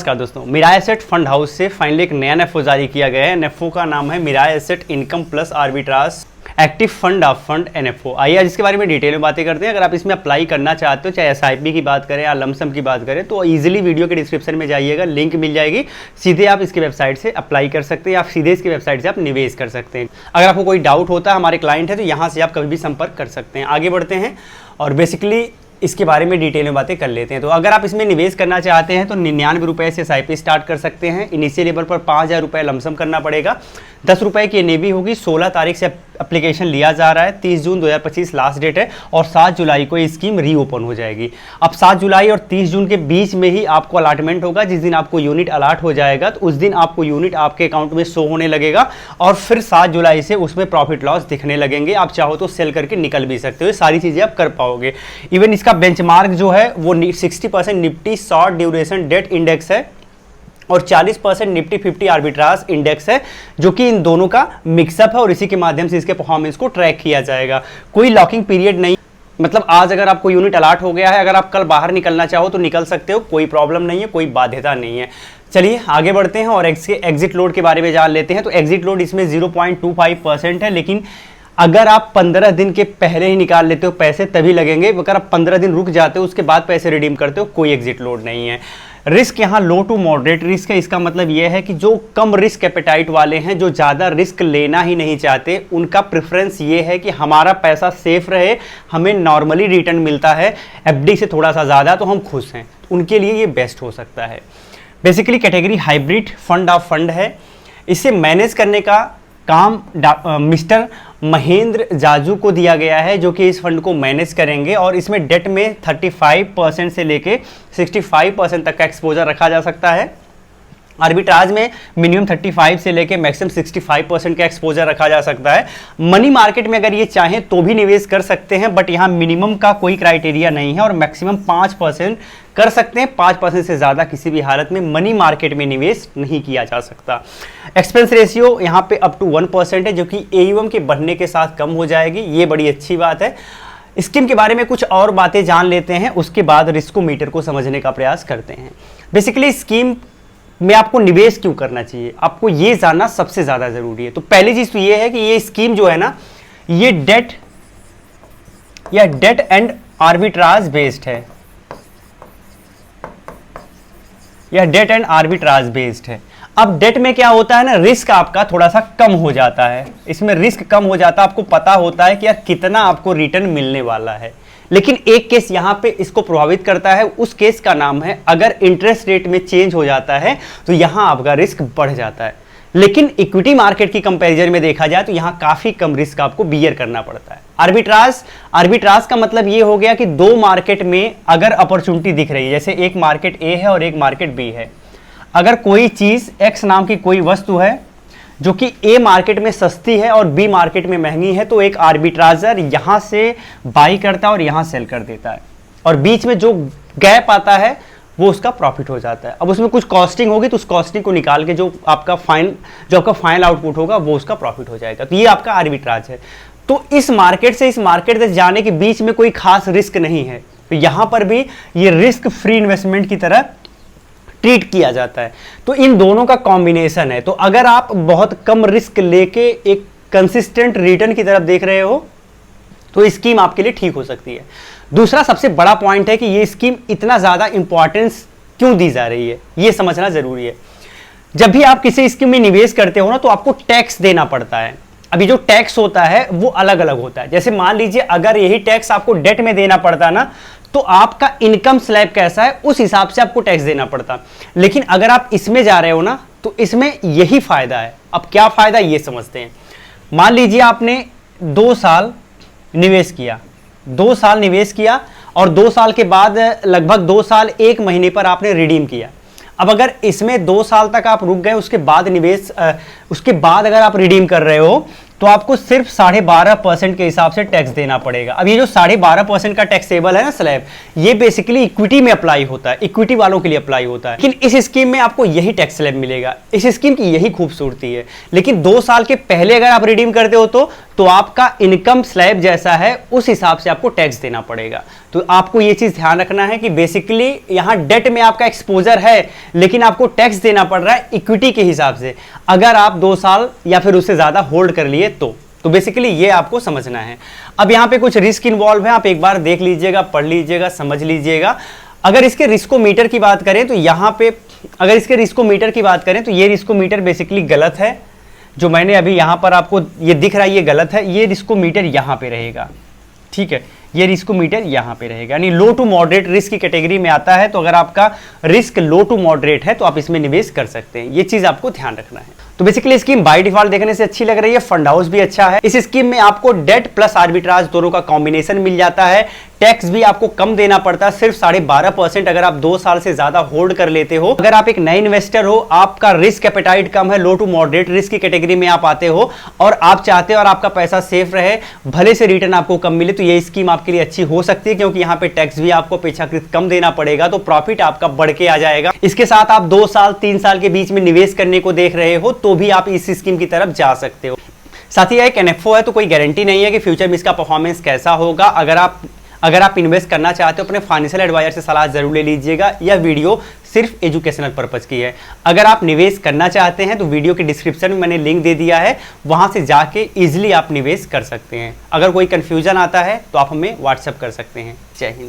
नमस्कार दोस्तों, मिराय asset fund house से फाइनली एक नया नेफो जारी किया गया है। नेफो का नाम है Mirae asset income plus arbitrage active fund of fund NFO. आइए आज इसके बारे में डिटेल में बातें करते हैं। अगर आप इसमें अप्लाई करना चाहते हो, चाहे एसआईपी की बात करें या लमसम की बात करें, तो इजीली वीडियो के डिस्क्रिप्शन में जाइएगा, लिंक मिल जाएगी, सीधे आप इसकी वेबसाइट से अप्लाई कर सकते हैं या सीधे इसकी वेबसाइट से आप निवेश कर सकते हैं। अगर आपको कोई डाउट होता है, हमारे क्लाइंट है, तो यहाँ से आप कभी भी संपर्क कर सकते हैं। आगे बढ़ते हैं और बेसिकली इसके बारे में डिटेल में बातें कर लेते हैं। तो अगर आप इसमें निवेश करना चाहते हैं तो 99 रुपये से एसआईपी स्टार्ट कर सकते हैं। इनिशियल लेवल पर 5000 रुपये लमसम करना पड़ेगा। 10 रुपये की एनएवी होगी। 16 तारीख से एप्लीकेशन लिया जा रहा है। 30 जून 2025 लास्ट डेट है और 7 जुलाई को ये स्कीम रीओपन हो जाएगी। अब 7 जुलाई और 30 जून के बीच में ही आपको अलाटमेंट होगा। जिस दिन आपको यूनिट अलाट हो जाएगा तो उस दिन आपको यूनिट आपके अकाउंट में शो होने लगेगा और फिर 7 जुलाई से उसमें प्रॉफिट लॉस दिखने लगेंगे। आप चाहो तो सेल करके निकल भी सकते हो। ये सारी चीज़ें आप कर पाओगे। इवन इसका बेंचमार्क जो है वो 60% Nifty short duration debt index है और 40% निफ्टी 50 आर्बिट्राज इंडेक्स है, जो कि इन दोनों का मिक्सअप है और इसी के माध्यम से इसके परफॉर्मेंस को ट्रैक किया जाएगा। कोई लॉकिंग पीरियड नहीं, मतलब आज अगर आपको यूनिट अलाट हो गया है, अगर आप कल बाहर निकलना चाहो तो निकल सकते हो, कोई प्रॉब्लम नहीं है, कोई बाध्यता नहीं है। चलिए आगे बढ़ते हैं और एग्जिट लोड के बारे में जान लेते हैं। तो एग्जिट लोड इसमें 0.25% है, लेकिन अगर आप 15 दिन के पहले ही निकाल लेते हो पैसे तभी लगेंगे। अगर आप 15 दिन रुक जाते हो उसके बाद पैसे रिडीम करते हो, कोई एग्जिट लोड नहीं है। रिस्क यहाँ लो टू मॉडरेट रिस्क है। इसका मतलब यह है कि जो कम रिस्क एपेटाइट वाले हैं, जो ज़्यादा रिस्क लेना ही नहीं चाहते, उनका प्रेफरेंस ये है कि हमारा पैसा सेफ रहे, हमें नॉर्मली रिटर्न मिलता है एफडी से थोड़ा सा ज़्यादा, तो हम खुश हैं। उनके लिए ये बेस्ट हो सकता है। Basically category hybrid fund of fund है। इसे मैनेज करने का काम मिस्टर महेंद्र जाजू को दिया गया है, जो कि इस फंड को मैनेज करेंगे और इसमें डेट में 35% से लेके 65% तक का एक्सपोजर रखा जा सकता है। आर्बिट्राज में मिनिमम 35 से लेके मैक्सिमम 65% का एक्सपोजर रखा जा सकता है। मनी मार्केट में अगर ये चाहें तो भी निवेश कर सकते हैं, बट यहाँ मिनिमम का कोई क्राइटेरिया नहीं है और मैक्सिमम 5% कर सकते हैं। 5% से ज़्यादा किसी भी हालत में मनी मार्केट में निवेश नहीं किया जा सकता। एक्सपेंस रेशियो यहाँ पे अप टू 1% है, जो कि एयूएम के बढ़ने के साथ कम हो जाएगी। ये बड़ी अच्छी बात है। स्कीम के बारे में कुछ और बातें जान लेते हैं, उसके बाद रिस्कोमीटर को समझने का प्रयास करते हैं। बेसिकली स्कीम में आपको निवेश क्यों करना चाहिए, आपको ये जानना सबसे ज़्यादा ज़रूरी है। तो पहली चीज़ तो ये है कि ये स्कीम जो है ना, ये डेट एंड आर्बिट्राज बेस्ड है। यह डेट एंड आर्बिट्राज बेस्ड है। अब डेट में क्या होता है ना, रिस्क आपका थोड़ा सा कम हो जाता है। इसमें रिस्क कम हो जाता है, आपको पता होता है कि यार कितना आपको रिटर्न मिलने वाला है। लेकिन एक केस यहाँ पे इसको प्रभावित करता है। उस केस का नाम है, अगर इंटरेस्ट रेट में चेंज हो जाता है तो यहाँ आपका रिस्क बढ़ जाता है। लेकिन इक्विटी मार्केट की कंपैरिजन में देखा जाए तो यहाँ काफी कम रिस्क आपको बियर करना पड़ता है। आर्बिट्राज का मतलब ये हो गया कि दो मार्केट में अगर अपॉर्चुनिटी दिख रही है, जैसे एक मार्केट ए है और एक मार्केट बी है। अगर कोई चीज एक्स नाम की कोई वस्तु है जो कि ए मार्केट में सस्ती है और बी मार्केट में महंगी है, तो एक आर्बिट्राजर यहां से बाई करता है और यहां सेल कर देता है और बीच में जो गैप आता है वो उसका प्रॉफिट हो जाता है। अब उसमें कुछ कॉस्टिंग होगी तो उस कॉस्टिंग को निकाल के जो आपका फाइनल आउटपुट होगा वो उसका प्रॉफिट हो जाएगा। तो ये आपका आर्बिट्राज है। तो इस मार्केट से इस मार्केट तक जाने के बीच में कोई खास रिस्क नहीं है, तो यहां पर भी ये रिस्क फ्री इन्वेस्टमेंट की तरह ट्रीट किया जाता है। तो इन दोनों का कॉम्बिनेशन है। तो अगर आप बहुत कम रिस्क लेके एक कंसिस्टेंट रिटर्न की तरफ देख रहे हो तो स्कीम आपके लिए ठीक हो सकती है। दूसरा सबसे बड़ा पॉइंट है कि ये स्कीम इतना ज्यादा इंपॉर्टेंस क्यों दी जा रही है, ये समझना जरूरी है। जब भी आप किसी स्कीम में निवेश करते हो ना, तो आपको टैक्स देना पड़ता है। अभी जो टैक्स होता है वो अलग अलग होता है। जैसे मान लीजिए अगर यही टैक्स आपको डेट में देना पड़ता ना, तो आपका इनकम स्लैब कैसा है उस हिसाब से आपको टैक्स देना पड़ता। लेकिन अगर आप इसमें जा रहे हो ना, तो इसमें यही फायदा है। अब क्या फायदा ये समझते हैं। मान लीजिए आपने 2 साल निवेश किया, 2 साल निवेश किया और 2 साल के बाद लगभग 2 साल 1 महीने पर आपने रिडीम किया। अब अगर इसमें 2 साल तक आप रुक गए, उसके बाद अगर आप रिडीम कर रहे हो, तो आपको सिर्फ 12.5% के हिसाब से टैक्स देना पड़ेगा। अब ये जो 12.5% का टैक्सेबल है ना स्लैब, ये बेसिकली इक्विटी में अप्लाई होता है, इक्विटी वालों के लिए अप्लाई होता है। लेकिन इस स्कीम में आपको यही टैक्स स्लैब मिलेगा, इस स्कीम की यही खूबसूरती है। लेकिन 2 साल के पहले अगर आप रिडीम करते हो तो आपका इनकम स्लैब जैसा है उस हिसाब से आपको टैक्स देना पड़ेगा। तो आपको ये चीज ध्यान रखना है कि बेसिकली यहां डेट में आपका एक्सपोजर है, लेकिन आपको टैक्स देना पड़ रहा है इक्विटी के हिसाब से, अगर आप 2 साल या फिर उससे ज्यादा होल्ड कर लिए तो बेसिकली ये आपको समझना है। अब यहां पे कुछ रिस्क इन्वॉल्व है, आप एक बार देख लीजिएगा, पढ़ लीजिएगा, समझ लीजिएगा। अगर इसके रिस्कोमीटर की बात करें तो यहां पे अगर इसके रिस्कोमीटर की बात करें तो ये रिस्कोमीटर बेसिकली गलत है। जो मैंने अभी यहां पर आपको ये दिख रहा है ये गलत है, ये रिस्कोमीटर यहां पे रहेगा, ठीक है, ये रिस्कोमीटर यहां पे रहेगा, यानी लो टू मॉडरेट रिस्क की कैटेगरी में आता है। तो अगर आपका रिस्क लो टू मॉडरेट है तो आप इसमें निवेश कर सकते हैं, ये चीज आपको ध्यान रखना है। तो बेसिकली स्कीम बाय डिफॉल्ट देखने से अच्छी लग रही है, फंड हाउस भी अच्छा है। इस स्कीम में आपको डेट प्लस आर्बिट्राज दोनों का कॉम्बिनेशन मिल जाता है। टैक्स भी आपको कम देना पड़ता है, सिर्फ 12.5% अगर आप 2 साल से ज्यादा होल्ड कर लेते हो। अगर आप एक नए इन्वेस्टर हो, आपका रिस्क एपेटाइट कम है, लो टू मॉडरेट रिस्क की कैटेगरी में आप आते हो और आप चाहते हो और आपका पैसा सेफ रहे, भले से रिटर्न आपको कम मिले, तो ये स्कीम आपके लिए अच्छी हो सकती है, क्योंकि यहाँ पे टैक्स भी आपको अपेक्षाकृत कम देना पड़ेगा, तो प्रॉफिट आपका बढ़ के आ जाएगा। इसके साथ आप 2 साल 3 साल के बीच में निवेश करने को देख रहे हो तो भी आप इस स्कीम की तरफ जा सकते हो। साथ ही एक NFO है, तो कोई गारंटी नहीं है कि फ्यूचर में इसका परफॉर्मेंस कैसा होगा। अगर आप इन्वेस्ट करना चाहते हो अपने फाइनेंशियल एडवाइजर से सलाह जरूर ले लीजिएगा। यह वीडियो सिर्फ एजुकेशनल पर्पज की है। अगर आप निवेश करना चाहते हैं तो वीडियो के डिस्क्रिप्शन में मैंने लिंक दे दिया है, वहां से जाके इजीली आप निवेश कर सकते हैं। अगर कोई कंफ्यूजन आता है तो आप हमें व्हाट्सएप कर सकते हैं। जय हिंद।